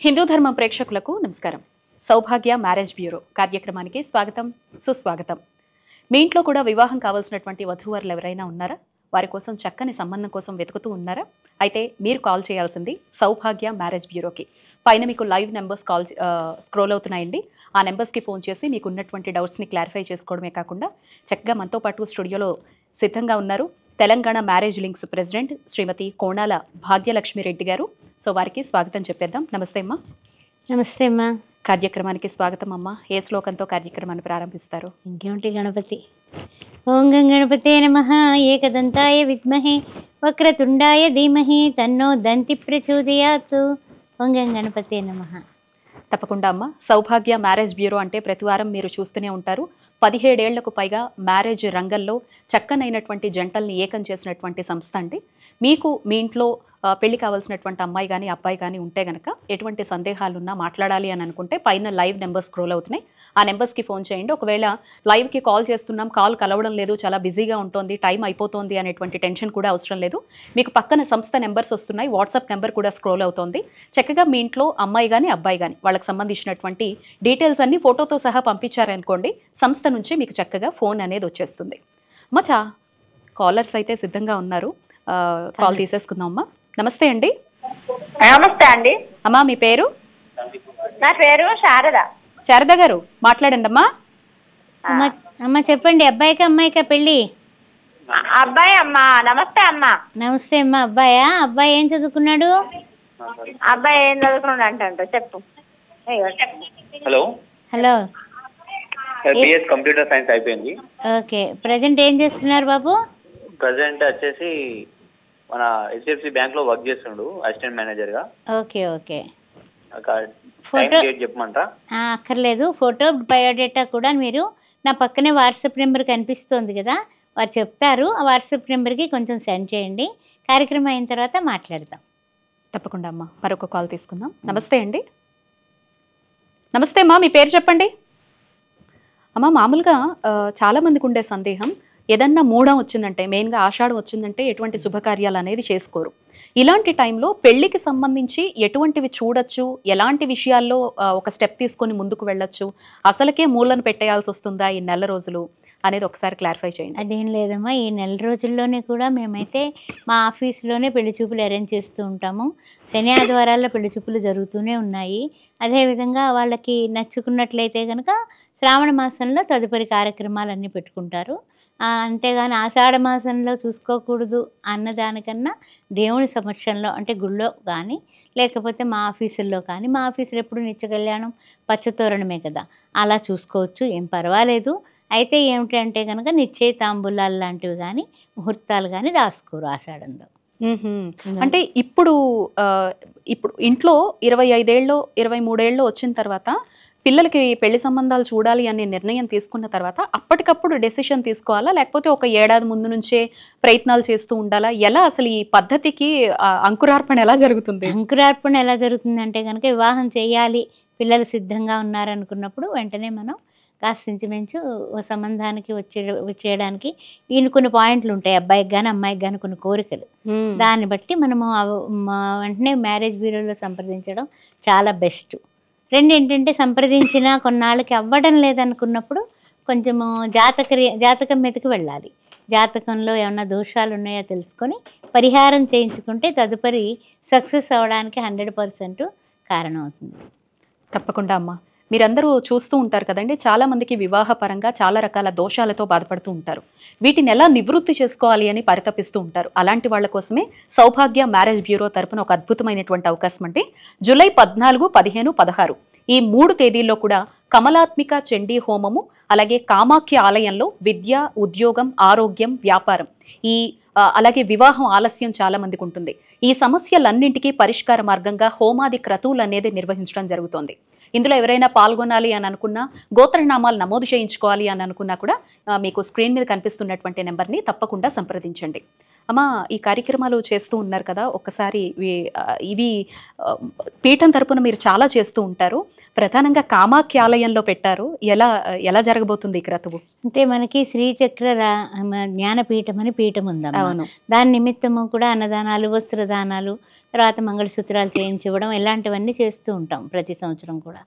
హిందూ ధర్మం ప్రేక్షకులకు నమస్కారం. సౌభాగ్య మ్యారేజ్ బ్యూరో కార్యక్రమానికి స్వాగతం, సుస్వాగతం. మీ ఇంట్లో కూడా వివాహం కావాల్సినటువంటి వధూవరులు ఎవరైనా ఉన్నారా? వారి కోసం చక్కని సంబంధం కోసం వెతుకుతూ ఉన్నారా? అయితే మీరు కాల్ చేయాల్సింది సౌభాగ్య మ్యారేజ్ బ్యూరోకి. పైన మీకు లైవ్ నెంబర్స్ స్క్రోల్ అవుతున్నాయండి. ఆ నెంబర్స్కి ఫోన్ చేసి మీకు ఉన్నటువంటి డౌట్స్ని క్లారిఫై చేసుకోవడమే కాకుండా చక్కగా మనతో పాటు స్టూడియోలో సిద్ధంగా ఉన్నారు తెలంగాణ మ్యారేజ్ లింక్స్ ప్రెసిడెంట్ శ్రీమతి కోణాల భాగ్యలక్ష్మి రెడ్డి గారు. సో వారికి స్వాగతం చెప్పేద్దాం. నమస్తే అమ్మా. నమస్తే అమ్మా. కార్యక్రమానికి స్వాగతం అమ్మా. ఏ శ్లోకంతో కార్యక్రమాన్ని ప్రారంభిస్తారు? ఇంకేమిటి గణపతి. ఓం గం గణపతే నమః. ఏకదంతాయ విద్మహే వక్రతుండాయ ధీమహి తన్నో దంతి ప్రచోదయాత్. ఓం గం గణపతే నమః. తప్పకుండా అమ్మ. సౌభాగ్య మ్యారేజ్ బ్యూరో అంటే ప్రతి వారం మీరు చూస్తూనే ఉంటారు. 17 ఏళ్లకు పైగా మ్యారేజ్ రంగంలో చక్కనైనటువంటి జంటల్ని ఏకం చేసినటువంటి సంస్థ అండి. మీకు మీ ఇంట్లో పెళ్లి కావాల్సినటువంటి అమ్మాయి కానీ అబ్బాయి కానీ ఉంటే కనుక ఎటువంటి సందేహాలున్నా మాట్లాడాలి అని అనుకుంటే పైన లైవ్ నెంబర్స్ స్క్రోల్ అవుతున్నాయి. ఆ నెంబర్స్కి ఫోన్ చేయండి. ఒకవేళ లైవ్కి కాల్ చేస్తున్నాం, కాల్ కలవడం లేదు, చాలా బిజీగా ఉంటుంది, టైం అయిపోతుంది అనేటువంటి టెన్షన్ కూడా అవసరం లేదు. మీకు పక్కన సంస్థ నెంబర్స్ వస్తున్నాయి, వాట్సాప్ నెంబర్ కూడా స్క్రోల్ అవుతుంది. చక్కగా మీ ఇంట్లో అమ్మాయి కానీ అబ్బాయి కానీ వాళ్ళకి సంబంధించినటువంటి డీటెయిల్స్ అన్ని ఫోటోతో సహా పంపించారనుకోండి, సంస్థ నుంచి మీకు చక్కగా ఫోన్ అనేది వచ్చేస్తుంది. మచా కాలర్స్ అయితే సిద్ధంగా ఉన్నారు. కాల్ తీసేసుకుందాం అమ్మా. నమస్తే అండి. నమస్తే అండి. అమ్మా మీ పేరు? నా పేరు శారద. శారద గారు మాట్లాడండి అమ్మా. అమ్మ చెప్పండి, అబ్బాయికా అమ్మాయికా పెళ్ళి? అబ్బాయి అమ్మా. నమస్తే అమ్మా. నమస్తే అమ్మ. అబ్బాయా? అబ్బాయి ఏం చదువుకున్నాడు? అబ్బాయి ఏం చదువుకున్నాడు అంట చెప్పు. Hello hello. BS computer science అయిపోయింది. ఓకే. ప్రజెంట్ ఏం చేస్తున్నారు బాబు? ప్రజెంట్ వచ్చేసి మన హెచ్డిఎఫ్సి బ్యాంక్ లో వర్క్ చేస్తుండు అసిస్టెంట్ మేనేజర్ గా. Okay okay. టైం డేట్ చెప్పమంటారా? అక్కర్లేదు. ఫోటో బయోడేటా కూడా మీరు నా పక్కనే వాట్సాప్ నెంబర్ కనిపిస్తుంది కదా, వారు చెప్తారు. ఆ వాట్సాప్ నెంబర్కి కొంచెం సెండ్ చేయండి. కార్యక్రమం అయిన తర్వాత మాట్లాడదాం. తప్పకుండా అమ్మా. మరొక కాల్ తీసుకుందాం. నమస్తే అండి. నమస్తే అమ్మా, మీ పేరు చెప్పండి. అమ్మ మామూలుగా చాలామందికి ఉండే సందేహం, ఏదన్నా మూఢం వచ్చిందంటే, మెయిన్గా ఆషాఢం వచ్చిందంటే ఎటువంటి శుభకార్యాలు అనేది చేసుకోరు. ఇలాంటి టైంలో పెళ్లికి సంబంధించి ఎటువంటివి చూడొచ్చు, ఎలాంటి విషయాల్లో ఒక స్టెప్ తీసుకొని ముందుకు వెళ్ళొచ్చు, అసలుకే మూలను పెట్టేయాల్సి వస్తుందా ఈ నెల రోజులు అనేది ఒకసారి క్లారిఫై చేయండి. అదేం లేదమ్మా, ఈ నెల రోజుల్లోనే కూడా మేమైతే మా ఆఫీస్లోనే పెళ్లి చూపులు అరేంజ్ చేస్తూ ఉంటాము. శని ఆదివారాల్లో పెళ్లి చూపులు జరుగుతూనే ఉన్నాయి. అదేవిధంగా వాళ్ళకి నచ్చుకున్నట్లయితే కనుక శ్రావణ మాసంలో తదుపరి కార్యక్రమాలన్నీ పెట్టుకుంటారు. అంతేగాని ఆషాఢ మాసంలో చూసుకోకూడదు అన్నదానికన్నా దేవుని సమక్షంలో అంటే గుళ్ళో కానీ లేకపోతే మా ఆఫీసుల్లో కానీ, మా ఆఫీసులో ఎప్పుడు నిత్య కళ్యాణం పచ్చతోరణమే కదా, అలా చూసుకోవచ్చు, ఏం పర్వాలేదు. అయితే ఏమిటంటే కనుక నిశ్చయ తాంబూలాలు లాంటివి కానీ ముహూర్తాలు కానీ రాసుకోరు ఆషాఢంలో. అంటే ఇప్పుడు ఇంట్లో 25 ఏళ్ళు 23 ఏళ్ళు వచ్చిన తర్వాత పిల్లలకి పెళ్లి సంబంధాలు చూడాలి అనే నిర్ణయం తీసుకున్న తర్వాత అప్పటికప్పుడు డెసిషన్ తీసుకోవాలా, లేకపోతే ఒక ఏడాది ముందు నుంచే ప్రయత్నాలు చేస్తూ ఉండాలా? ఎలా అసలు ఈ పద్ధతికి అంకురార్పణ ఎలా జరుగుతుంది? అంకురార్పణ ఎలా జరుగుతుందంటే కనుక వివాహం చేయాలి, పిల్లలు సిద్ధంగా ఉన్నారనుకున్నప్పుడు వెంటనే మనం కాస్త ఇంచుమించు సంబంధానికి వచ్చేయడానికి ఈయన కొన్ని పాయింట్లు ఉంటాయి, అబ్బాయికి కానీ అమ్మాయికి కానీ కొన్ని కోరికలు. దాన్ని బట్టి మనము వెంటనే మ్యారేజ్ బ్యూరోలో సంప్రదించడం చాలా బెస్ట్. రెండు ఏంటంటే సంప్రదించిన కొన్నాళ్ళకి అవ్వడం లేదనుకున్నప్పుడు కొంచెము జాతకం మీదకి వెళ్ళాలి. జాతకంలో ఏమన్నా దోషాలు ఉన్నాయో తెలుసుకొని పరిహారం చేయించుకుంటే తదుపరి సక్సెస్ అవ్వడానికి 100% కారణం అవుతుంది. తప్పకుండా అమ్మా. మీరందరూ చూస్తూ ఉంటారు కదండి, చాలామందికి వివాహపరంగా చాలా రకాల దోషాలతో బాధపడుతూ ఉంటారు. వీటిని ఎలా నివృత్తి చేసుకోవాలి అని పరితపిస్తూ ఉంటారు. అలాంటి వాళ్ళ కోసమే సౌభాగ్య మ్యారేజ్ బ్యూరో తరపున ఒక అద్భుతమైనటువంటి అవకాశం అంటే జూలై 14, 15, 16 ఈ 3 తేదీల్లో కూడా కమలాత్మిక చండీ హోమము, అలాగే కామాఖ్య ఆలయంలో విద్య, ఉద్యోగం, ఆరోగ్యం, వ్యాపారం, అలాగే వివాహం ఆలస్యం చాలా మందికి ఉంటుంది. ఈ సమస్యలన్నింటికీ పరిష్కార మార్గంగా హోమాది క్రతువులు అనేది నిర్వహించడం జరుగుతోంది. ఇందులో ఎవరైనా పాల్గొనాలి అని అనుకున్నా, గోత్రనామాలు నమోదు చేయించుకోవాలి అని అనుకున్నా కూడా మీకు స్క్రీన్ మీద కనిపిస్తున్నటువంటి నెంబర్ని తప్పకుండా సంప్రదించండి. అమ్మా ఈ కార్యక్రమాలు చేస్తూ ఉన్నారు కదా, ఒక్కసారి ఇవి పీఠం తరపున మీరు చాలా చేస్తూ ఉంటారు. ప్రధానంగా కామాఖ్య ఆలయంలో పెట్టారు. ఎలా ఎలా జరగబోతుంది ఈ క్రతువు? అంటే మనకి శ్రీచక్ర జ్ఞానపీఠం అని పీఠం ఉందమ్మా. అవును. దాని నిమిత్తము కూడా అన్నదానాలు, వస్త్రదానాలు, తర్వాత మంగళసూత్రాలు చేయించివ్వడం ఇలాంటివన్నీ చేస్తూ ఉంటాం ప్రతి సంవత్సరం కూడా.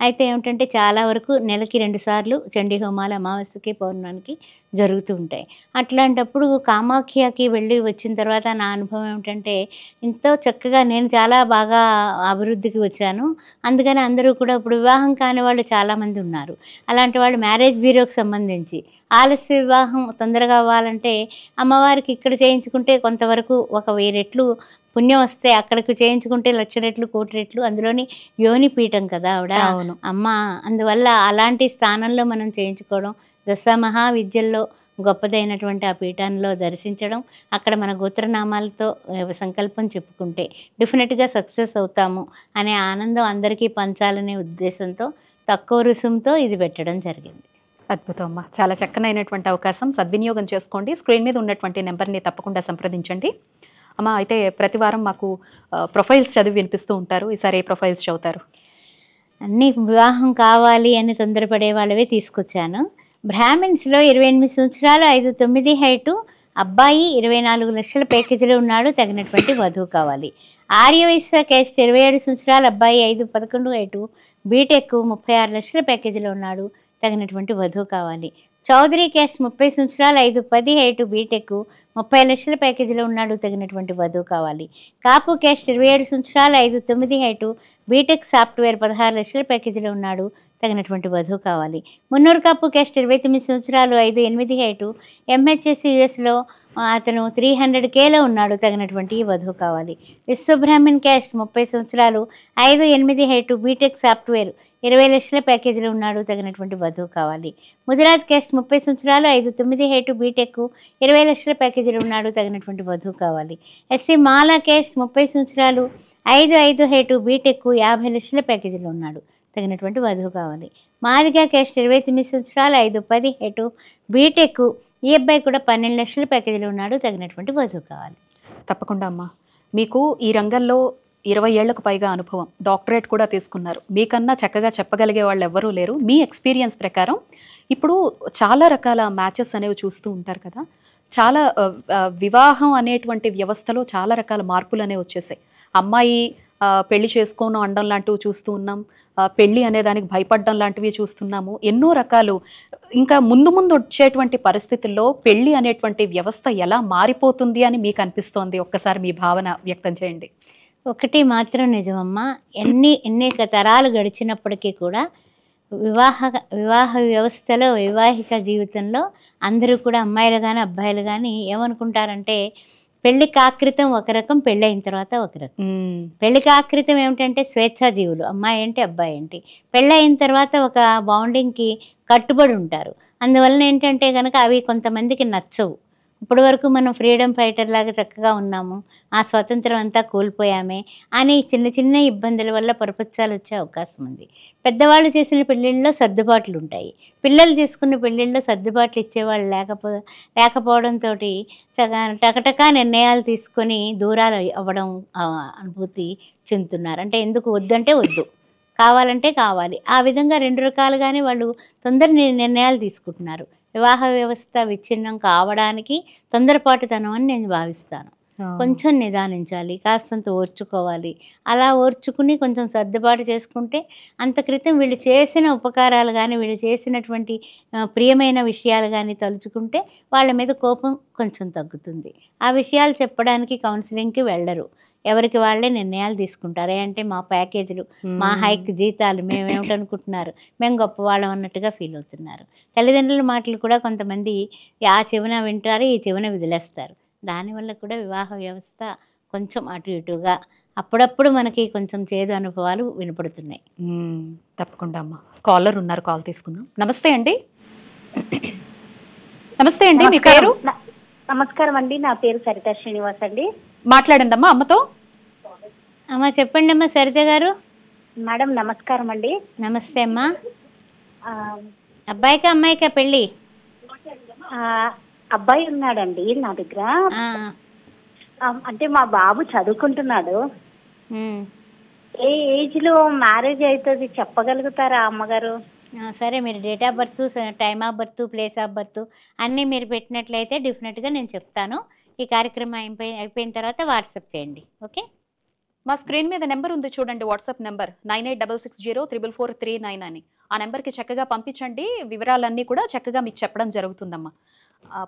అయితే ఏమిటంటే చాలా వరకు నెలకి 2 సార్లు చండీ హోమాలు అమావాస్యకి, పౌర్ణానికి జరుగుతూ ఉంటాయి. అట్లాంటప్పుడు కామాఖ్యకి వెళ్ళి వచ్చిన తర్వాత నా అనుభవం ఏమిటంటే ఎంతో చక్కగా నేను చాలా బాగా అభివృద్ధికి వచ్చాను. అందుకని అందరూ కూడా ఇప్పుడు వివాహం కాని వాళ్ళు చాలామంది ఉన్నారు. అలాంటి వాళ్ళు మ్యారేజ్ బ్యూరోకి సంబంధించి ఆలస్య వివాహం తొందరగా అవ్వాలంటే అమ్మవారికి ఇక్కడ చేయించుకుంటే కొంతవరకు ఒక 1000 రెట్లు పుణ్యం వస్తే, అక్కడికి చేయించుకుంటే 1,00,000 రెట్లు, 1,00,00,000 రెట్లు. అందులోని యోని పీఠం కదా ఆవిడ అవును. అమ్మ. అందువల్ల అలాంటి స్థానంలో మనం చేయించుకోవడం, దశ మహావిద్యల్లో గొప్పదైనటువంటి ఆ పీఠంలో దర్శించడం, అక్కడ మన గోత్రనామాలతో సంకల్పం చెప్పుకుంటే డెఫినెట్గా సక్సెస్ అవుతాము అనే ఆనందం అందరికీ పంచాలనే ఉద్దేశంతో తక్కువ రుసుముతో ఇది పెట్టడం జరిగింది. అద్భుతం అమ్మా. చాలా చక్కనైనటువంటి అవకాశం, సద్వినియోగం చేసుకోండి. స్క్రీన్ మీద ఉన్నటువంటి నెంబర్ని తప్పకుండా సంప్రదించండి. అమ్మ, అయితే ప్రతి వారం మాకు ప్రొఫైల్స్ చదివి వినిపిస్తూ ఉంటారు. ఈసారి ఏ ప్రొఫైల్స్ చదువుతారు? అన్నీ వివాహం కావాలి అని తొందరపడే వాళ్ళవే తీసుకొచ్చాను. బ్రాహ్మిన్స్లో 28 సంవత్సరాలు, 5'9" హైటు, అబ్బాయి 24 లక్షల ప్యాకేజీలో ఉన్నాడు, తగినటువంటి వధువు కావాలి. ఆర్యవైశ్య క్యాస్ట్ 27 సంవత్సరాలు, అబ్బాయి 5'11" హైటు, బీటెక్ 36 లక్షల ప్యాకేజీలో ఉన్నాడు, తగినటువంటి వధువు కావాలి. చౌదరి క్యాస్ట్ 30 సంవత్సరాలు, 5'10" హైటు, బీటెక్ 30 లక్షల ప్యాకేజీలో ఉన్నాడు, తగినటువంటి వధువు కావాలి. కాపు క్యాస్ట్ 27 సంవత్సరాలు, 5'9" హైటు, బీటెక్ సాఫ్ట్వేర్ 16 లక్షల ప్యాకేజీలో ఉన్నాడు, తగినటువంటి వధువు కావాలి. మున్నూరు కాపు క్యాస్ట్ 29 సంవత్సరాలు, 5'8" హైటు, ఎంహెచ్ఎస్సి యుఎస్లో అతను 300Kలో ఉన్నాడు, తగినటువంటి వధువు కావాలి. విశ్వబ్రాహ్మణ్ క్యాస్ట్ 30 సంవత్సరాలు, 5'8" హైటు, బీటెక్ సాఫ్ట్వేర్ 20 లక్షల ప్యాకేజీలో ఉన్నాడు, తగినటువంటి వధువు కావాలి. ముదిరాజ్ క్యాస్ట్ 30 సంవత్సరాలు, 5'9" హైటు, బీటెక్ 20 లక్షల ప్యాకేజీలో ఉన్నాడు, తగినటువంటి వధువు కావాలి. ఎస్సీ మాలా క్యాస్ట్ 30 సంవత్సరాలు, 5'5" హైటు, బీటెక్ 50 లక్షల ప్యాకేజీలో ఉన్నాడు, తగినటువంటి వధువు కావాలి. మాదిగా క్యాస్ట్ 29 సంవత్సరాలు, 5'10" హైటు, బీటెక్, ఈ అబ్బాయి కూడా 12 లక్షల ప్యాకేజీలో ఉన్నాడు, తగినటువంటి వధువు కావాలి. తప్పకుండా అమ్మా. మీకు ఈ రంగంలో 20 ఏళ్లకు పైగా అనుభవం, డాక్టరేట్ కూడా తీసుకున్నారు. మీకన్నా చక్కగా చెప్పగలిగే వాళ్ళు ఎవ్వరూ లేరు. మీ ఎక్స్పీరియన్స్ ప్రకారం ఇప్పుడు చాలా రకాల మ్యాచెస్ అనేవి చూస్తూ ఉంటారు కదా. చాలా వివాహం అనేటువంటి వ్యవస్థలో చాలా రకాల మార్పులు అనేవి వచ్చేసాయి. అమ్మాయి పెళ్లి చేసుకోను అనడం లాంటివి చూస్తూ ఉన్నాం, పెళ్ళి అనే దానికి భయపడడం లాంటివి చూస్తున్నాము. ఎన్నో రకాలు. ఇంకా ముందు ముందు వచ్చేటువంటి పరిస్థితుల్లో పెళ్ళి అనేటువంటి వ్యవస్థ ఎలా మారిపోతుంది అని మీకు అనిపిస్తోంది? ఒక్కసారి మీ భావన వ్యక్తం చేయండి. ఒకటి మాత్రం నిజమమ్మా, ఎన్ని తరాలు గడిచినప్పటికీ కూడా వివాహ వ్యవస్థలో, వైవాహిక జీవితంలో అందరూ కూడా అమ్మాయిలు కానీ అబ్బాయిలు కానీ ఏమనుకుంటారంటే పెళ్లికి ఆకృతం ఒక రకం, పెళ్ళైన తర్వాత ఒక రకం. పెళ్లికి ఆకృతం ఏమిటంటే స్వేచ్ఛాజీవులు, అమ్మాయి ఏంటి అబ్బాయి ఏంటి. పెళ్ళైన తర్వాత ఒక బాండింగ్కి కట్టుబడి ఉంటారు. అందువలన ఏంటంటే కనుక అవి కొంతమందికి నచ్చవు. ఇప్పటి వరకు మనం ఫ్రీడమ్ ఫైటర్ లాగా చక్కగా ఉన్నాము, ఆ స్వతంత్రం అంతా కోల్పోయామే అని చిన్న చిన్న ఇబ్బందుల వల్ల పొరపచ్చాలు వచ్చే అవకాశం ఉంది. పెద్దవాళ్ళు చేసిన పెళ్ళిళ్ళలో సర్దుబాట్లు ఉంటాయి. పిల్లలు చేసుకున్న పెళ్ళిళ్ళలో సర్దుబాట్లు ఇచ్చేవాళ్ళు లేకపోవడంతో టకటకా నిర్ణయాలు తీసుకొని దూరాలు అవ్వడం అనుభూతి చెందుతున్నారు. అంటే ఎందుకు వద్దంటే వద్దు, కావాలంటే కావాలి. ఆ విధంగా 2 రకాలుగానే వాళ్ళు తొందర నిర్ణయాలు తీసుకుంటున్నారు. వివాహ వ్యవస్థ విచ్ఛిన్నం కావడానికి తొందరపాటుతనం అని నేను భావిస్తాను. కొంచెం నిదానించాలి, కాస్తంత ఓర్చుకోవాలి. అలా ఓర్చుకుని కొంచెం సర్దుబాటు చేసుకుంటే అంత క్రితం వీళ్ళు చేసిన ఉపకారాలు కానీ, వీళ్ళు చేసినటువంటి ప్రియమైన విషయాలు కానీ తలుచుకుంటే వాళ్ళ మీద కోపం కొంచెం తగ్గుతుంది. ఆ విషయాలు చెప్పడానికి కౌన్సిలింగ్కి వెళ్ళరు, ఎవరికి వాళ్ళే నిర్ణయాలు తీసుకుంటారు. అంటే మా ప్యాకేజీలు, మా హైక్ జీతాలు, మేమేమిటనుకుంటున్నారు, మేము గొప్పవాళ్ళం అన్నట్టుగా ఫీల్ అవుతున్నారు. తల్లిదండ్రుల మాటలు కూడా కొంతమంది ఆ చెవిన వింటారు, ఈ చెవిన వదిలేస్తారు. దానివల్ల కూడా వివాహ వ్యవస్థ కొంచెం అటు ఇటుగా అప్పుడప్పుడు మనకి కొంచెం చేదు అనుభవాలు వినపడుతున్నాయి. తప్పకుండా అమ్మా. కాలర్ ఉన్నారు, కాల్ తీసుకుందాం. నమస్తే అండి. నమస్తే అండి, మీ పేరు? నమస్కారం అండి, నా పేరు సరిత శ్రీనివాస్ అండి. మాట్లాడండి అమ్మా అమ్మతో. అమ్మ చెప్పండి అమ్మా సరిత గారు. మేడం నమస్కారం అండి. నమస్తే అమ్మా. అబ్బాయికా అమ్మాయికా పెళ్ళి? అబ్బాయి ఉన్నాడండి నా దగ్గర. అంటే మా బాబు చదువుకుంటున్నాడు. ఏ ఏజ్ లో మ్యారేజ్ అవుతుంది చెప్పగలుగుతారా అమ్మగారు? సరే, మీరు date of birth, time of birth, place of birth అన్నీ మీరు పెట్టినట్లయితే డెఫినెట్గా నేను చెప్తాను. ఈ కార్యక్రమం అయిపోయిన తర్వాత వాట్సాప్ చేయండి. ఓకే. మా స్క్రీన్ మీద నెంబర్ ఉంది చూడండి, వాట్సాప్ నెంబర్ 9866044399 అని. ఆ నెంబర్కి చక్కగా పంపించండి, వివరాలన్నీ కూడా చక్కగా మీకు చెప్పడం జరుగుతుందమ్మా.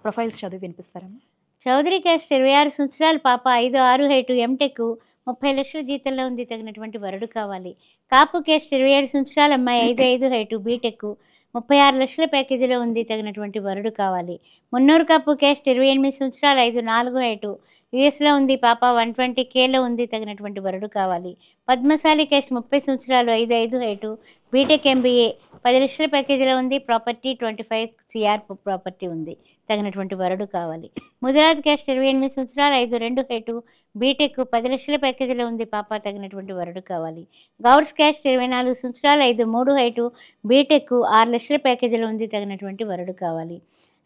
ప్రొఫైల్స్ చదివి వినిపిస్తారమ్మా. చౌదరి క్యాస్ట్ 26 సంవత్సరాలు పాప, 5'6" హైటు, ఎంటెక్, 30 లక్షల జీతంలో ఉంది, తగినటువంటి వరుడు కావాలి. కాపు క్యాస్ట్ 27 సంవత్సరాల అమ్మాయి, 5'5" హైటు, బీటెక్, 36 లక్షల ప్యాకేజీలో ఉంది, తగినటువంటి వరుడు కావాలి. మున్నూరు కాపు క్యాస్ట్ 28 సంవత్సరాలు, 5'4" హైటు, యూఎస్లో ఉంది పాప, 120Kలో ఉంది, తగినటువంటి వరుడు కావాలి. పద్మశాలి క్యాస్ట్ 30 సంవత్సరాలు, 5'5" హైటు, బీటెక్ ఎంబీఏ, 10 లక్షల ప్యాకేజీలో ఉంది, ప్రాపర్టీ 25 CR ప్రాపర్టీ ఉంది, తగినటువంటి వరుడు కావాలి. ముదిరాజ్ క్యాస్ట్ 28 సంవత్సరాలు, 5'2" హైటు, బీటెక్, 10 లక్షల ప్యాకేజీలో ఉంది పాప, తగినటువంటి వరుడు కావాలి. గౌడ్స్ క్యాస్ట్ 24 సంవత్సరాలు, 5'3" హైటు, బీటెక్, 6 లక్షల ప్యాకేజీలో ఉంది, తగినటువంటి వరుడు కావాలి.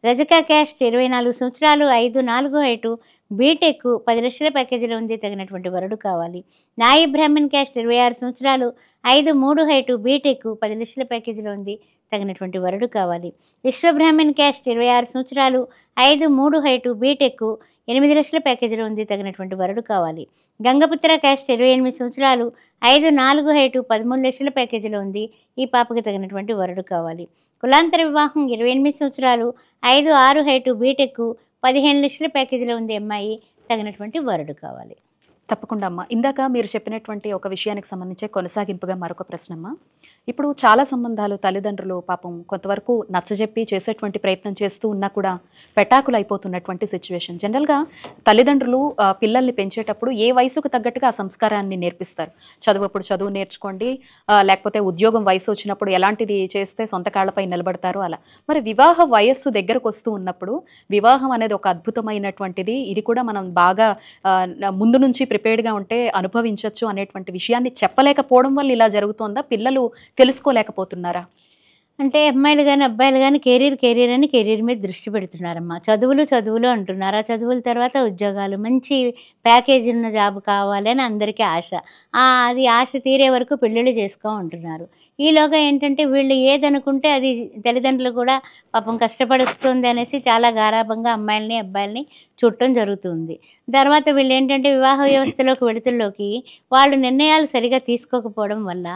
రజకా క్యాస్ట్ 24 సంవత్సరాలు, 5'4" హైటు, బీటెక్, 10 లక్షల ప్యాకేజీలో ఉంది, తగినటువంటి వరుడు కావాలి. నాయి బ్రాహ్మణ్ క్యాస్ట్ 26 సంవత్సరాలు, 5'3" హైటు, బీటెక్, 10 లక్షల ప్యాకేజీలో ఉంది, తగినటువంటి వరుడు కావాలి. విశ్వబ్రాహ్మణ్ క్యాస్ట్ 26 సంవత్సరాలు, 5'3" హైటు, బీటెక్, 8 లక్షల ప్యాకేజీలో ఉంది, తగినటువంటి వరుడు కావాలి. గంగపుత్ర క్యాస్ట్ 28 సంవత్సరాలు, 5'4" హైటు, 13 లక్షల ప్యాకేజీలో ఉంది, ఈ పాపకి తగినటువంటి వరుడు కావాలి. కులాంతర వివాహం 28 సంవత్సరాలు, 5'6" హైటు, బీటెక్, 15 లక్షల ప్యాకేజీలో ఉంది అమ్మాయి, తగినటువంటి వరుడు కావాలి. తప్పకుండా అమ్మా. ఇందాక మీరు చెప్పినటువంటి ఒక విషయానికి సంబంధించే కొనసాగింపుగా మరొక ప్రశ్న అమ్మా. ఇప్పుడు చాలా సంబంధాలు తల్లిదండ్రులు పాపం కొంతవరకు నచ్చజెప్పి చేసేటువంటి ప్రయత్నం చేస్తూ ఉన్నా కూడా పెటాకులు అయిపోతున్నటువంటి సిచ్యువేషన్. జనరల్గా తల్లిదండ్రులు పిల్లల్ని పెంచేటప్పుడు ఏ వయసుకు తగ్గట్టుగా ఆ సంస్కారాన్ని నేర్పిస్తారు. చదువుప్పుడు చదువు నేర్చుకోండి, లేకపోతే ఉద్యోగం వయసు వచ్చినప్పుడు ఎలాంటిది చేస్తే సొంత కాళ్ళపై నిలబడతారు అలా. మరి వివాహ వయస్సు దగ్గరకు వస్తూ ఉన్నప్పుడు వివాహం అనేది ఒక అద్భుతమైనటువంటిది, ఇది కూడా మనం బాగా ముందు నుంచి ప్రిపేర్డ్గా ఉంటే అనుభవించవచ్చు అనేటువంటి విషయాన్ని చెప్పలేకపోవడం వల్ల ఇలా జరుగుతోందా? పిల్లలు తెలుసుకోలేకపోతున్నారా? అంటే అమ్మాయిలు కానీ అబ్బాయిలు కానీ కెరీర్ అని కెరీర్ మీద దృష్టి పెడుతున్నారమ్మా. చదువులు అంటున్నారు. ఆ చదువుల తర్వాత ఉద్యోగాలు, మంచి ప్యాకేజీ ఉన్న జాబ్ కావాలి అని అందరికీ ఆశ. అది ఆశ తీరే వరకు పెళ్ళిళ్ళు ఉంటున్నారు. ఈలోగా ఏంటంటే వీళ్ళు ఏదనుకుంటే అది తల్లిదండ్రులు కూడా పాపం కష్టపడుస్తుంది అనేసి చాలా గారాబంగా అమ్మాయిల్ని అబ్బాయిల్ని చూడటం జరుగుతుంది. తర్వాత వీళ్ళు ఏంటంటే వివాహ వ్యవస్థలోకి వెళుతుల్లోకి వాళ్ళు నిర్ణయాలు సరిగా తీసుకోకపోవడం వల్ల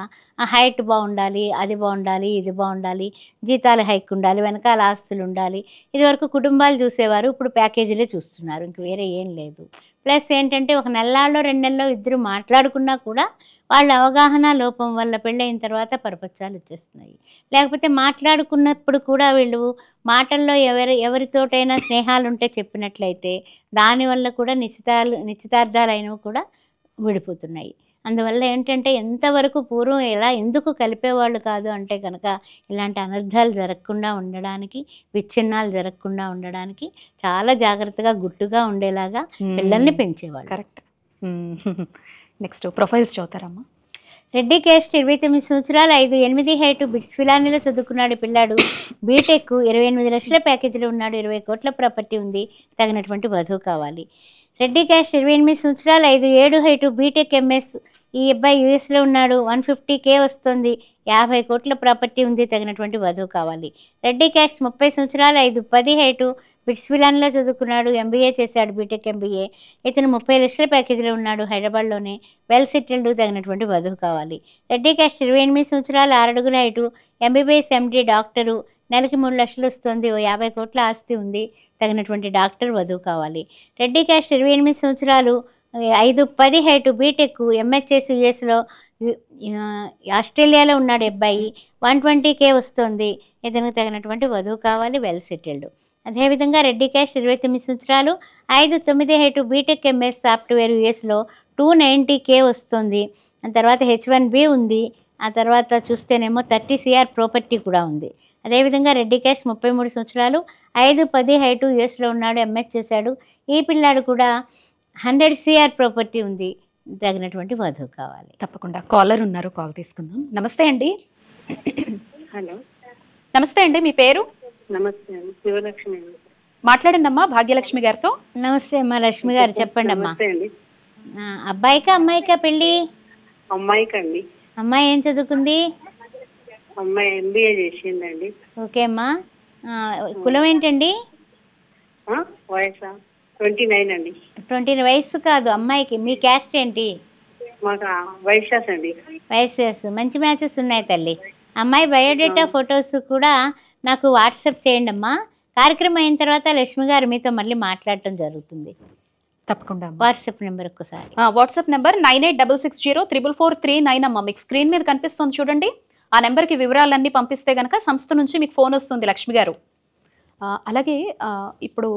హైట్ బాగుండాలి, అది బాగుండాలి, ఇది బాగుండాలి, జీతాలు హైక్ ఉండాలి, వెనకాల ఆస్తులు ఉండాలి. ఇదివరకు కుటుంబాలు చూసేవారు, ఇప్పుడు ప్యాకేజీలే చూస్తున్నారు, ఇంక వేరే ఏం లేదు. ప్లస్ ఏంటంటే ఒక నెలల్లో 2 నెలల్లో ఇద్దరు మాట్లాడుకున్నా కూడా వాళ్ళ అవగాహన లోపం వల్ల పెళ్ళైన తర్వాత పరపచ్చాలు వచ్చేస్తున్నాయి. లేకపోతే మాట్లాడుకున్నప్పుడు కూడా వీళ్ళు మాటల్లో ఎవరితోటైనా స్నేహాలు ఉంటే చెప్పినట్లయితే దానివల్ల కూడా నిశ్చితార్థాలు అయినవి కూడా విడిపోతున్నాయి. అందువల్ల ఏంటంటే ఎంతవరకు పూర్వం ఎందుకు కలిపేవాళ్ళు కాదు అంటే కనుక ఇలాంటి అనర్థాలు జరగకుండా ఉండడానికి, విచ్ఛిన్నాలు జరగకుండా ఉండడానికి చాలా జాగ్రత్తగా గుట్టుగా ఉండేలాగా పిల్లల్ని పెంచేవాళ్ళు. కరెక్ట్. నెక్స్ట్ ప్రొఫైల్స్ చదువుతారమ్మా. రెడ్డి క్యాస్ట్ 29 సంవత్సరాలు, 5'8" హైటు, బిట్స్ ఫిలానీలో చదువుకున్నాడు పిల్లాడు, బీటెక్, 28 లక్షల ప్యాకేజీలో ఉన్నాడు, 20 కోట్ల ప్రాపర్టీ ఉంది, తగినటువంటి వధువు కావాలి. రెడ్డి క్యాస్ట్ 28 సంవత్సరాలు, 5'7" హైటు, బీటెక్ ఎంఎస్, ఈ అబ్బాయి యూఎస్లో ఉన్నాడు, 150K వస్తుంది, 50 కోట్ల ప్రాపర్టీ ఉంది, తగినటువంటి వధువు కావాలి. రెడ్డి క్యాస్ట్ 30 సంవత్సరాలు, 5'10" హైటు, బిట్స్ ఫిలాన్లో చదువుకున్నాడు, ఎంబీఏ చేశాడు, బీటెక్ ఎంబీఏ, ఇతను 30 లక్షల ప్యాకేజీలో ఉన్నాడు, హైదరాబాద్లోనే, వెల్ సెటిల్డ్, తగినటువంటి వధువు కావాలి. రెడ్డి క్యాస్ట్ 28 సంవత్సరాలు, 6 అడుగుల హైటు, ఎంబీబీఎస్ ఎండీ, డాక్టరు, నెలకి 3 లక్షలు వస్తుంది, 50 కోట్ల ఆస్తి ఉంది, తగినటువంటి డాక్టర్ వధువు కావాలి. రెడ్డి క్యాస్ట్ 28 సంవత్సరాలు, 5'10" హైటు, బీటెక్, ఎంహెచ్ఎస్ యూఎస్లో, ఆస్ట్రేలియాలో ఉన్నాడు అబ్బాయి, 120K వస్తుంది, ఇతనికి తగినటువంటి వధువు కావాలి, వెల్ సెటిల్డ్. అదేవిధంగా రెడ్డి క్యాస్ట్ 29 సంవత్సరాలు, 5'9" హైటు, బీటెక్ ఎంఎస్, సాఫ్ట్వేర్ యూఎస్లో, 290K వస్తుంది, ఆ తర్వాత H1B ఉంది, ఆ తర్వాత చూస్తేనేమో 30 CR ప్రాపర్టీ కూడా ఉంది. అదేవిధంగా రెడ్డి క్యాస్ట్ 33 సంవత్సరాలు, 5'10" హైటు, యూఎస్లో ఉన్నాడు, ఎంఎస్ చేశాడు, ఈ పిల్లాడు కూడా 100 CR ప్రాపర్టీ ఉంది, తగినటువంటి వధువు కావాలి. తప్పకుండా కాలర్ ఉన్నారు, కాల్ తీసుకుందాం. నమస్తే అండి. హలో, నమస్తే అండి, మీ పేరు? నమస్తే అండి, శివలక్ష్మి. మాట్లాడండి అమ్మా భాగ్యలక్ష్మి గారితో. నమస్తే అమ్మా లక్ష్మి గారు, చెప్పండి అమ్మా. నమస్తే అండి. అబ్బాయికా అమ్మాయికా పెళ్ళి? అమ్మాయికండి. అమ్మాయి ఏం చదువుకుంది? అమ్మాయి MBA చేసిందండి. ఓకే అమ్మా. కులం ఏంటండి? వయసా 29 అండి. 20 వయసు కాదు అమ్మాయికి. మీ క్యాస్ట్ ఏంటి? మాకు వైశ్యాస్ అండి. వయసెస్ మంచి మ్యాచెస్ ఉన్నాయి తల్లి. అమ్మాయి బయోడేటా ఫొటోస్ కూడా నాకు వాట్సాప్ చేయండి అమ్మా. కార్యక్రమం అయిన తర్వాత లక్ష్మి గారు మీతో మళ్ళీ మాట్లాడటం జరుగుతుంది. తప్పకుండా అమ్మా. వాట్సాప్ నెంబర్ ఒక్కసారి. వాట్సాప్ నెంబర్ 9866044439 అమ్మా. మీకు స్క్రీన్ మీద కనిపిస్తుంది చూడండి. ఆ నెంబర్కి వివరాలన్నీ పంపిస్తే గనక సంస్థ నుంచి మీకు ఫోన్ వస్తుంది లక్ష్మి గారు. అలాగే ఇప్పుడు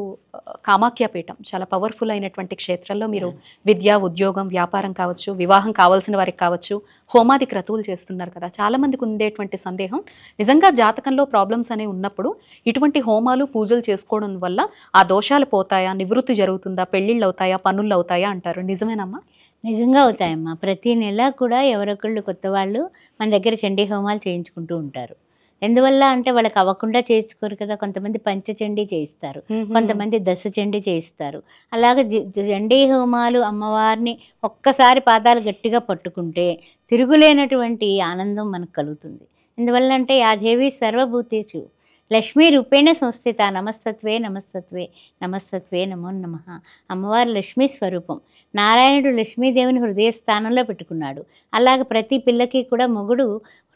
కామాఖ్యాపీఠం చాలా పవర్ఫుల్ అయినటువంటి క్షేత్రంలో మీరు విద్య, ఉద్యోగం, వ్యాపారం కావచ్చు, వివాహం కావాల్సిన వారికి కావచ్చు, హోమాది క్రతువులు చేస్తున్నారు కదా. చాలామందికి ఉండేటువంటి సందేహం, నిజంగా జాతకంలో ప్రాబ్లమ్స్ అనేవి ఉన్నప్పుడు ఇటువంటి హోమాలు, పూజలు చేసుకోవడం వల్ల ఆ దోషాలు పోతాయా, నివృత్తి జరుగుతుందా, పెళ్ళిళ్ళు అవుతాయా, పనులు అవుతాయా అంటారు. నిజమేనమ్మా? నిజంగా అవుతాయమ్మా. ప్రతి నెల కూడా ఎవరొకళ్ళు కొత్త వాళ్ళు మన దగ్గర చండీ హోమాలు చేయించుకుంటూ ఉంటారు. ఎందువల్ల అంటే వాళ్ళకి అవ్వకుండా చేసుకోరు కదా. కొంతమంది పంచచండీ చేయిస్తారు, కొంతమంది దశచండీ చేయిస్తారు. అలాగే చండీ హోమాలు అమ్మవారిని ఒక్కసారి పాదాలు గట్టిగా పట్టుకుంటే తిరుగులేనటువంటి ఆనందం మనకు కలుగుతుంది. ఎందువల్ల అంటే ఆ దేవి సర్వభూతేషు లక్ష్మీ రూపేణ సంస్థిత. నమస్తత్వే నమస్తత్వే నమస్తత్వే నమో నమః. అమ్మవారు లక్ష్మీ స్వరూపం. నారాయణుడు లక్ష్మీదేవిని హృదయ స్థానంలో పెట్టుకున్నాడు. అలాగే ప్రతి పిల్లకి కూడా మొగుడు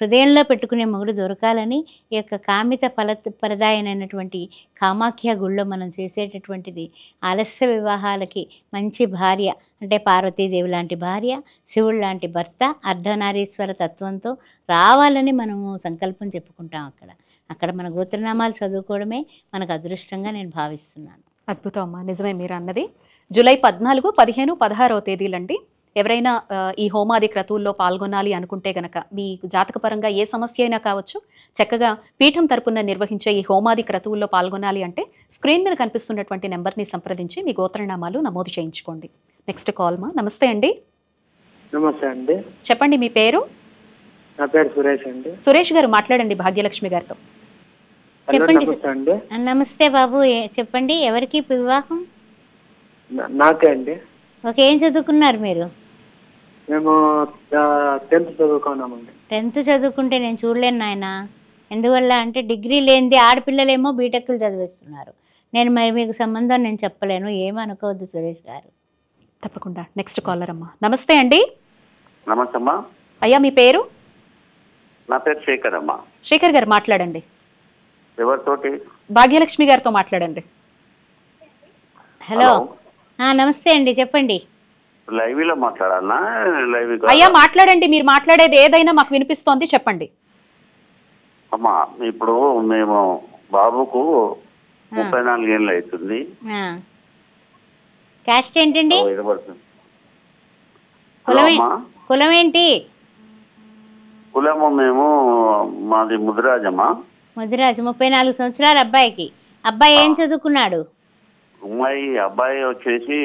హృదయంలో పెట్టుకునే మొగుడు దొరకాలని ఈ యొక్క కామిత ఫలప్రదాయనైనటువంటి కామాఖ్య గుళ్ళో మనం చేసేటటువంటిది ఆలస్య వివాహాలకి మంచి భార్య అంటే పార్వతీదేవి లాంటి భార్య, శివుడు లాంటి భర్త, అర్ధనారీశ్వర తత్వంతో రావాలని మనము సంకల్పం చెప్పుకుంటాం. అక్కడ మన గోత్రనామాలు చదువుకోవడమే మనకు అదృష్టంగా నేను భావిస్తున్నాను. అద్భుతం అమ్మా. నిజమే మీరు అన్నది. జూలై 14, 15, 16వ తేదీలండి. ఎవరైనా ఈ హోమాది క్రతువుల్లో పాల్గొనాలి అనుకుంటే గనక, మీ జాతకపరంగా ఏ సమస్య అయినా కావచ్చు, చక్కగా పీఠం తరపున నిర్వహించే ఈ హోమాది క్రతువుల్లో పాల్గొనాలి అంటే స్క్రీన్ మీద కనిపిస్తున్నటువంటి నెంబర్ని సంప్రదించి మీ గోత్రనామాలు నమోదు చేయించుకోండి. నెక్స్ట్ కాల్ మా. నమస్తే అండి. నమస్తే అండి. చెప్పండి మీ పేరు? నా పేరు సురేష్ అండి. సురేష్ గారు మాట్లాడండి భాగ్యలక్ష్మి గారితో. చెప్పండి. నమస్తే అండి. నమస్తే బాబు, చెప్పండి. ఎవరికి వివాహం? నాకే అండి. ఓకే. ఏం చదువుకున్నారు మీరు? మేము 10th చదువుకున్నామండి. 10th చదువుకుంటే నేను చూడలేను నాయన. ఎందువల్ల అంటే డిగ్రీ లేనిది ఆడపిల్లలేమో బీటెక్లు చదివిస్తున్నారు. నేను మరి మీకు సంబంధం నేను చెప్పలేను, ఏమనుకోవద్దు సురేష్ గారు. తప్పకుండా. నెక్స్ట్ కాలర్ అమ్మా. నమస్తే అండి. నమస్తే అమ్మా. అయ్యా మీ పేరు? నా పేరు శేఖర్ అమ్మా. శేఖర్ గారు మాట్లాడండి. ఎవరితోటి? భాగ్యలక్ష్మి గారితో మాట్లాడండి. హలో. నమస్తే అండి, చెప్పండి. లైవ్ లో మాట్లాడాలనా? లైవ్ అయ్యా మాట్లాడండి. మీరు మాట్లాడేది ఏదైనా మాకు వినిపిస్తోంది, చెప్పండి. అమ్మా ఇప్పుడు మేము బాబుకు 34 ఏళ్ళు అవుతుంది. క్యాస్ట్ ఏంటండి? కులం ఏంటి? కులము మేము మాది ముదిరాజమ్మా. ముదిరాజు. 34 సంవత్సరాలు అబ్బాయికి. అబ్బాయి ఏం చదువుకున్నాడు? అబ్బాయి వచ్చేసి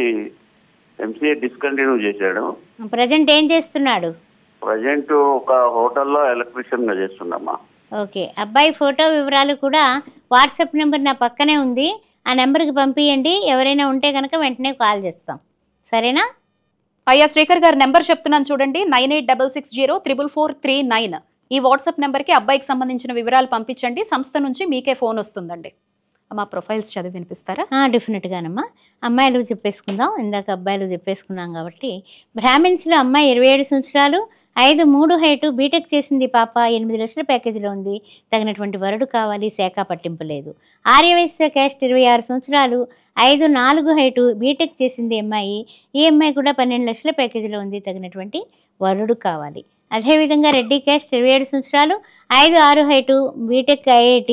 MCA డిస్కంటిన్యూ చేశాడు. ప్రజెంట్ ఏం చేస్తున్నాడు? ప్రజెంట్ ఒక హోటల్లో ఎలక్ట్రీషియన్ గా చేస్తున్నామ్మా. ఓకే. అబ్బాయి ఫోటో వివరాలు కూడా వాట్సాప్ నెంబర్ నా పక్కనే ఉంది. ఆ నెంబర్కి పంపించండి. ఎవరైనా ఉంటే కనుక వెంటనే కాల్ చేస్తాం. సరేనా? అయ్యా శ్రీకర్ గారు నెంబర్ చెప్తున్నాను చూడండి. 9866044439. ఈ వాట్సాప్ నెంబర్కి అబ్బాయికి సంబంధించిన వివరాలు పంపించండి. సంస్థ నుంచి మీకే ఫోన్ వస్తుందండి. మా ప్రొఫైల్స్ చదివి వినిపిస్తారా? డెఫినెట్గానమ్మా. అమ్మాయిలు చెప్పేసుకుందాం. ఇందాక అబ్బాయిలు చెప్పేసుకున్నాం కాబట్టి, బ్రాహ్మిన్స్లో అమ్మాయి 27 సంవత్సరాలు, 5'3" హైటు, బీటెక్ చేసింది పాప, 8 లక్షల ప్యాకేజీలో ఉంది. తగినటువంటి వరుడు కావాలి, శాఖ పట్టింపు లేదు. ఆర్యవైశ్య క్యాస్ట్, 26 సంవత్సరాలు, 5'4" హైటు, బీటెక్ చేసింది అమ్మాయి. ఈ అమ్మాయి కూడా 12 లక్షల ప్యాకేజీలో ఉంది. తగినటువంటి వరుడు కావాలి. అదేవిధంగా రెడ్డి క్యాస్ట్, 27 సంవత్సరాలు, 5'6" హైటు, బీటెక్ IIT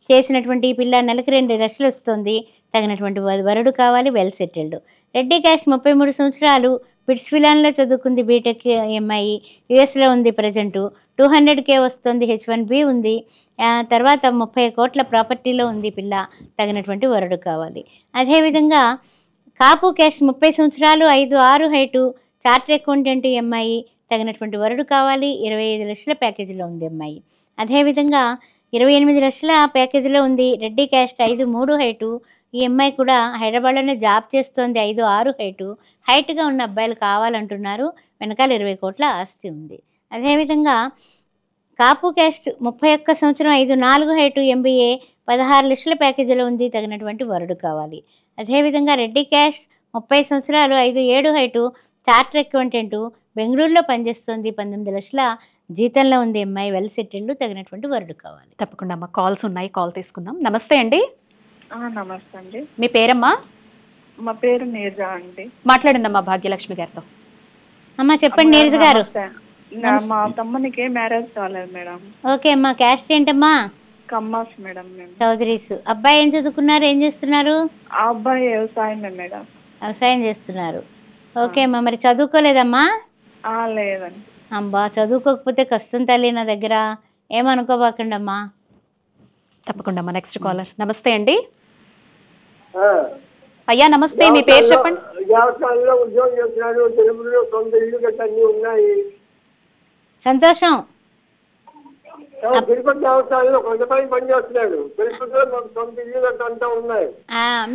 చేసినటువంటి ఈ పిల్ల నెలకి 2 లక్షలు వస్తుంది. తగినటువంటి వరుడు కావాలి, వెల్ సెటిల్డ్. రెడ్డి క్యాస్ట్, 33 సంవత్సరాలు, పిట్స్విలాన్లో చదువుకుంది, బీటెక్ అమ్మాయి, యుఎస్లో ఉంది. ప్రజెంటు 200K వస్తుంది, H1B ఉంది. తర్వాత 30 కోట్ల ప్రాపర్టీలో ఉంది పిల్ల. తగినటువంటి వరుడు కావాలి. అదేవిధంగా కాపు క్యాస్ట్, 30 సంవత్సరాలు, 5'6" హైటు, చార్టర్ అకౌంటెంట్ అమ్మాయి. తగినటువంటి వరుడు కావాలి. 25 లక్షల ప్యాకేజీలో ఉంది అమ్మాయి. అదేవిధంగా 28 లక్షల ప్యాకేజీలో ఉంది. Reddy caste, 5'3" height. ఈ అమ్మాయి కూడా హైదరాబాద్లోనే జాబ్ చేస్తోంది. 5'6" హైటు, హైట్గా ఉన్న అబ్బాయిలు కావాలంటున్నారు. వెనకాల 20 కోట్ల ఆస్తి ఉంది. అదేవిధంగా కాపు క్యాస్ట్ 31 సంవత్సరం 5'4" హైటు MBA 16 లక్షల ప్యాకేజీలో ఉంది. తగినటువంటి వరుడు కావాలి. అదేవిధంగా రెడ్డి క్యాస్ట్ 30 సంవత్సరాలు 5'7" హైటు చార్టర్ అకౌంటెంట్ బెంగళూరులో పనిచేస్తుంది. 19 లక్షల జీతంలో ఉంది. అమ్మాయి వెల్ సెటిల్డ్, తగినటువంటి వరుడు కావాలి. తప్పకుండా అమ్మ, కాల్స్ ఉన్నాయి, కాల్ తీసుకుందాం. నమస్తే అండి. నమస్తే అండి. మీ పేరమ్మా? మా పేరు నీరజ అండి. మాట్లాడండి అమ్మా భాగ్యలక్ష్మి గారితో. అమ్మా చెప్పండి నీరజ గారు. మా తమ్మునికి మ్యారేజ్ కాలేదు మేడం. ఓకే అమ్మా, క్యాస్ట్ ఏంటమ్మా? కమ్మాస్ మేడం. మేము చౌదరీస్. అబ్బాయి ఏం చదువుకున్నారు, ఏం చేస్తున్నారు? ఆ అబ్బాయి వ్యవసాయమే మేడం. వ్యవసాయం చేస్తున్నారు. ఓకే అమ్మా, మరి చదువుకోలేదమ్మా? లేదండి. అమ్మా చదువుకోకపోతే కష్టం తల్లి, నా దగ్గర ఏమనుకోబాకండి అమ్మా. తప్పకుండా అమ్మా. Next caller. నమస్తే అండి. అయ్యా నమస్తే, మీ పేరు చెప్పండి. వ్యవసాయంలో ఉద్యోగం చేస్తున్నాడు. తెలుగులో సొంత ఇల్లు గట్టాన్ని ఉన్నాయి. సంతోషం. తిరుపతి వ్యవసాయంలో కొంతమంది పని చేస్తున్నాడు. తిరుపతిలో మాకు సొంత ఇల్లు గట్ట అంతా ఉన్నాయి.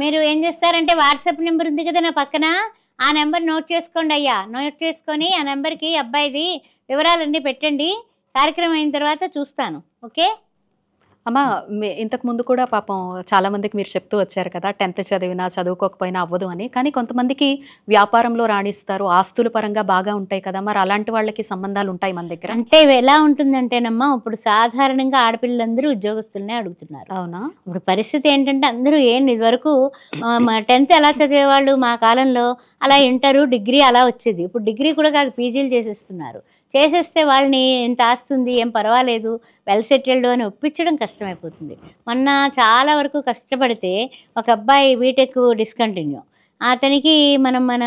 మీరు ఏం చేస్తారంటే వాట్సాప్ నెంబర్ ఉంది కదా నా పక్కన, ఆ నెంబర్ నోట్ చేసుకోండి అయ్యా. నోట్ చేసుకొని ఆ నెంబర్కి అబ్బాయిది వివరాలన్నీ పెట్టండి. కార్యక్రమం అయిన తర్వాత చూస్తాను. ఓకే అమ్మ, ఇంతకు ముందు కూడా పాపం చాలా మందికి మీరు చెప్తూ వచ్చారు కదా, 10th చదివినా చదువుకోకపోయినా అవ్వదు అని. కానీ కొంతమందికి వ్యాపారంలో రాణిస్తారు, ఆస్తుల పరంగా బాగా ఉంటాయి కదా, మరి అలాంటి వాళ్ళకి సంబంధాలు ఉంటాయి మన దగ్గర? అంటే ఎలా ఉంటుందంటేనమ్మా, ఇప్పుడు సాధారణంగా ఆడపిల్లలందరూ ఉద్యోగస్తులనే అడుగుతున్నారు. అవునా? ఇప్పుడు పరిస్థితి ఏంటంటే అందరూ ఇదివరకు 10th ఎలా చదివేవాళ్ళు మా కాలంలో, అలా ఇంటరు డిగ్రీ అలా వచ్చేది. ఇప్పుడు డిగ్రీ కూడా కాదు, పీజీలు చేసేస్తున్నారు. చేసేస్తే వాళ్ళని ఎంత ఆస్తుంది, ఏం పర్వాలేదు, వెల్ సెటిల్డ్ అని ఒప్పించడం కష్టమైపోతుంది. మొన్న చాలా వరకు కష్టపడితే ఒక అబ్బాయి బీటెక్ డిస్కంటిన్యూ, అతనికి మన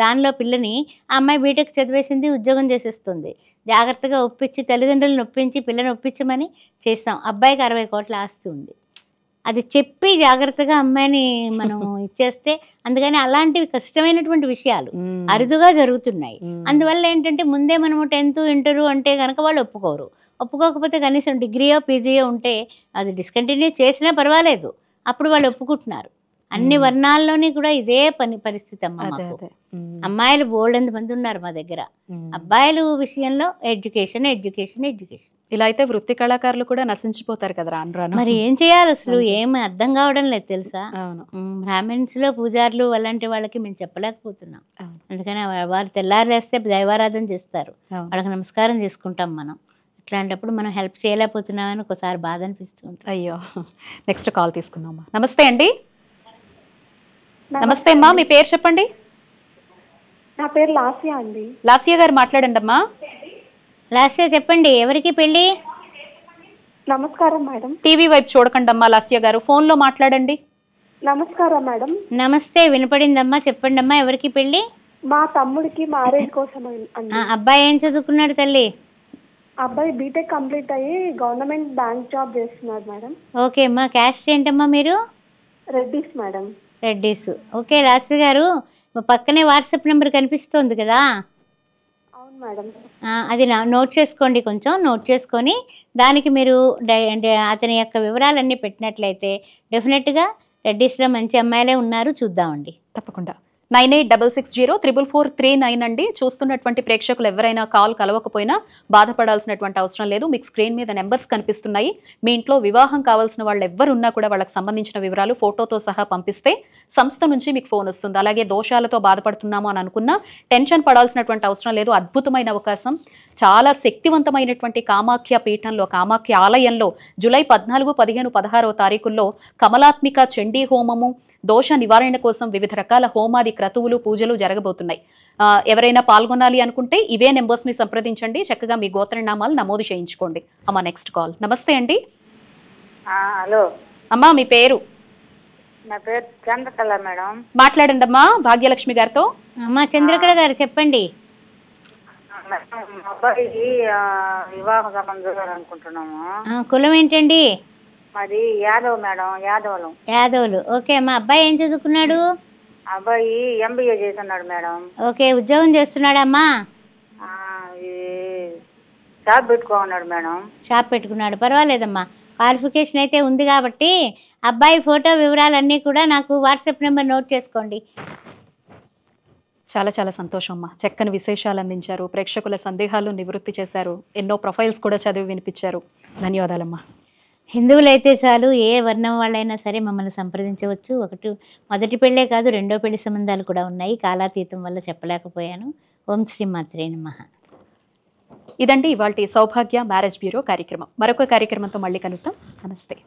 దానిలో పిల్లని, ఆ అమ్మాయి బీటెక్ చదివేసింది, ఉద్యోగం చేసేస్తుంది. జాగ్రత్తగా ఒప్పించి, తల్లిదండ్రులను ఒప్పించి పిల్లని ఒప్పించమని చేస్తాం. అబ్బాయికి 60 కోట్ల ఆస్తి ఉంది. అది చెప్పి జాగ్రత్తగా అమ్మాయిని మనం ఇచ్చేస్తే, అందుకని అలాంటివి కష్టమైనటువంటి విషయాలు అరుదుగా జరుగుతున్నాయి. అందువల్ల ఏంటంటే ముందే మనము 10th ఇంటర్ అంటే కనుక వాళ్ళు ఒప్పుకోరు. ఒప్పుకోకపోతే కనీసం డిగ్రీయో పీజీయో ఉంటే అది డిస్కంటిన్యూ చేసినా పర్వాలేదు, అప్పుడు వాళ్ళు ఒప్పుకుంటున్నారు. అన్ని వర్ణాల్లోని కూడా ఇదే పరిస్థితి అమ్మ. అమ్మాయిలు బోల్డ్ మంది ఉన్నారు మా దగ్గర. అబ్బాయిల విషయంలో ఎడ్యుకేషన్ ఎడ్యుకేషన్ ఎడ్యుకేషన్. ఇలా అయితే వృత్తి కళాకారులు కూడా నశించిపోతారు కదా రాను రాను. మరి ఏం చేయాలి, అసలు ఏమి అర్థం కావడం లేదు తెలుసా. బ్రాహ్మిన్స్ లో పూజారులు అలాంటి వాళ్ళకి మేము చెప్పలేకపోతున్నాం. అందుకని వాళ్ళు తెల్లారులేస్తే దైవారాధన చేస్తారు, వాళ్ళకి నమస్కారం చేసుకుంటాం మనం. అట్లాంటప్పుడు మనం హెల్ప్ చేయలేకపోతున్నామని ఒకసారి బాధ అనిపిస్తూ ఉంటుంది. అయ్యో. నెక్స్ట్ కాల్ తీసుకుందాం. నమస్తే అండి. నమస్తే అమ్మా, మీ పేరు చెప్పండి. నా పేరు లాస్యా అండి. లాస్యా గారు మాట్లాడండి అమ్మా. లాస్యా చెప్పండి, ఎవరికి పెళ్ళి? నమస్కారం మేడం. టీవీ వైపు చూడకండి అమ్మా లాస్యా గారు, ఫోన్ లో మాట్లాడండి. నమస్కారం మేడం. నమస్తే, వినపడిందమ్మా, చెప్పండి అమ్మా, ఎవరికి పెళ్ళి? మా తమ్ముడికి మ్యారేజ్ కోసం అండి. అబ్బాయి ఏం చదువుకున్నాడు తల్లి? అబ్బాయి బీటెక్ కంప్లీట్ అయ్యి గవర్నమెంట్ బ్యాంక్ జాబ్ చేస్తున్నాడు మేడం. ఓకే అమ్మా, క్యాస్ట్ ఏంటమ్మా మీరు? రెడ్డిస్ మేడం. రెడ్డిస్. ఓకే లాస్య గారు, పక్కనే వాట్సాప్ నెంబర్ కనిపిస్తుంది కదా? అవును మేడం. అది నోట్ చేసుకోండి, కొంచెం నోట్ చేసుకొని దానికి మీరు అతని యొక్క వివరాలన్నీ పెట్టినట్లయితే డెఫినెట్గా రెడ్డిస్లో మంచి అమ్మాయిలే ఉన్నారు, చూద్దామండి. తప్పకుండా. 9866444339 అండి. చూస్తున్నటువంటి ప్రేక్షకులు ఎవరైనా కాల్ కలవకపోయినా బాధపడాల్సినటువంటి అవసరం లేదు. మీకు స్క్రీన్ మీద నెంబర్స్ కనిపిస్తున్నాయి. మీ ఇంట్లో వివాహం కావాల్సిన వాళ్ళు ఎవరున్నా కూడా వాళ్ళకి సంబంధించిన వివరాలు ఫోటోతో సహా పంపిస్తే సంస్థ నుంచి మీకు ఫోన్ వస్తుంది. అలాగే దోషాలతో బాధపడుతున్నాము అని అనుకున్నా టెన్షన్ పడాల్సినటువంటి అవసరం లేదు. అద్భుతమైన అవకాశం. చాలా శక్తివంతమైనటువంటి కామాఖ్య పీఠంలో, కామాఖ్య ఆలయంలో జూలై 14, 15, 16వ తారీఖుల్లో కమలాత్మిక చండీ హోమము, దోష నివారణ కోసం వివిధ రకాల హోమాది క్రతువులు పూజలు జరగబోతున్నాయి. ఎవరైనా పాల్గొనాలి అనుకుంటే ఇవే నెంబర్స్ని సంప్రదించండి. చక్కగా మీ గోత్రనామాలు నమోదు చేయించుకోండి. అమ్మా నెక్స్ట్ కాల్. నమస్తే అండి. హలో అమ్మా, మీ పేరు? నా పేరు చంద్రకళ మేడం. మాట్లాడండి అమ్మా భాగ్యలక్ష్మి గారితో. అమ్మా చంద్రకళ గారు చెప్పండి. అబ్బాయికి వివాహ సంబంధం అనుకుంటున్నాము. కులం ఏంటండి? మాది యాదవ్ మేడం, యాదవులు. యాదవులు. ఓకే అమ్మా, అబ్బాయి ఏం చదువుకున్నాడు? అబ్బాయి MBA చేస్తున్నాడు మేడం. ఓకే, ఉద్యోగం చేస్తున్నాడమ్మా? షాప్ పెట్టుకున్నాడు మేడం. షాప్ పెట్టుకున్నాడు, పర్వాలేదమ్మా. క్వాలిఫికేషన్ అయితే ఉంది కాబట్టి అబ్బాయి ఫోటో వివరాలన్నీ కూడా నాకు వాట్సాప్ నెంబర్ నోట్ చేసుకోండి. చాలా చాలా సంతోషం అమ్మా. చక్కని విశేషాలు అందించారు, ప్రేక్షకుల సందేహాలు నివృత్తి చేశారు, ఎన్నో ప్రొఫైల్స్ కూడా చదివి వినిపించారు. ధన్యవాదాలమ్మా. హిందువులైతే చాలు ఏ వర్ణం వాళ్ళైనా సరే మమ్మల్ని సంప్రదించవచ్చు. మొదటి పెళ్ళే కాదు, రెండో పెళ్లి సంబంధాలు కూడా ఉన్నాయి. కాలాతీతం వల్ల చెప్పలేకపోయాను. ఓం శ్రీ మాత్రే నమః. ఇదండి ఇవాల్టి సౌభాగ్య మ్యారేజ్ బ్యూరో కార్యక్రమం. మరొక కార్యక్రమంతో మళ్ళీ కలుద్దాం. నమస్తే.